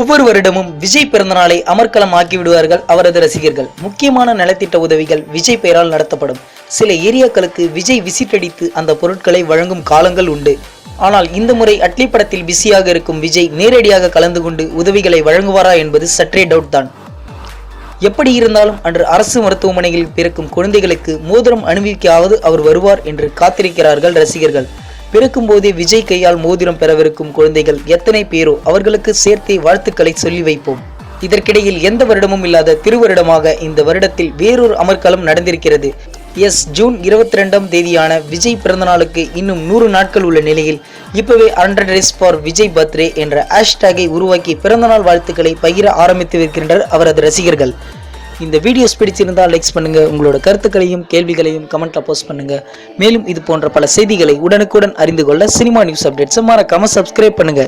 ஒவ்வொரு வருடமும் விஜய் பிறந்தநாளை அமர்க்களம் ஆக்கி விடுவார்கள் அவரது ரசிகர்கள். முக்கியமான நலத்திட்ட உதவிகள் விஜய் பெயரால் நடத்தப்படும். சில ஏரியாக்களுக்கு விஜய் விசிட் அடித்து அந்த பொருட்களை வழங்கும் காலங்கள் உண்டு. ஆனால் இந்த முறை அட்லி படத்தில் பிஸியாக இருக்கும் விஜய் நேரடியாக கலந்து கொண்டு உதவிகளை வழங்குவாரா என்பது சற்றே டவுட் தான். எப்படி இருந்தாலும் அன்று அரசு மருத்துவமனையில் பிறக்கும் குழந்தைகளுக்கு மோதிரம் அணிவிக்காவது அவர் வருவார் என்று காத்திருக்கிறார்கள் ரசிகர்கள். பிறக்கும் போதே விஜய் கையால் மோதிரம் பெறவிருக்கும் குழந்தைகள் எத்தனை பேரோ அவர்களுக்கு சேர்த்தே வாழ்த்துக்களை சொல்லி வைப்போம். இதற்கிடையில் எந்த வருடமும் இல்லாத திருவருடமாக இந்த வருடத்தில் வேறொரு அமர்க்களம் நடந்திருக்கிறது. ஜூன் 22ஆம் தேதியான விஜய் பிறந்தநாளுக்கு இன்னும் 100 நாட்கள் உள்ள நிலையில் இப்பவே 100 days for விஜய் பர்த்டே என்ற ஹேஷ்டேகை உருவாக்கி பிறந்தநாள் வாழ்த்துக்களை பகிர ஆரம்பித்து வருகின்றனர் அவரது ரசிகர்கள். இந்த வீடியோஸ் பிடிச்சிருந்தால் லைக்ஸ் பண்ணுங்க, உங்களோட கருத்துக்களையும் கேள்விகளையும் கமெண்ட்ல போஸ்ட் பண்ணுங்க. மேலும் இது போன்ற பல செய்திகளை உடனுக்குடன் அறிந்து கொள்ள சினிமா நியூஸ் அப்டேட்ஸ் மறக்காம சப்ஸ்கிரைப் பண்ணுங்க.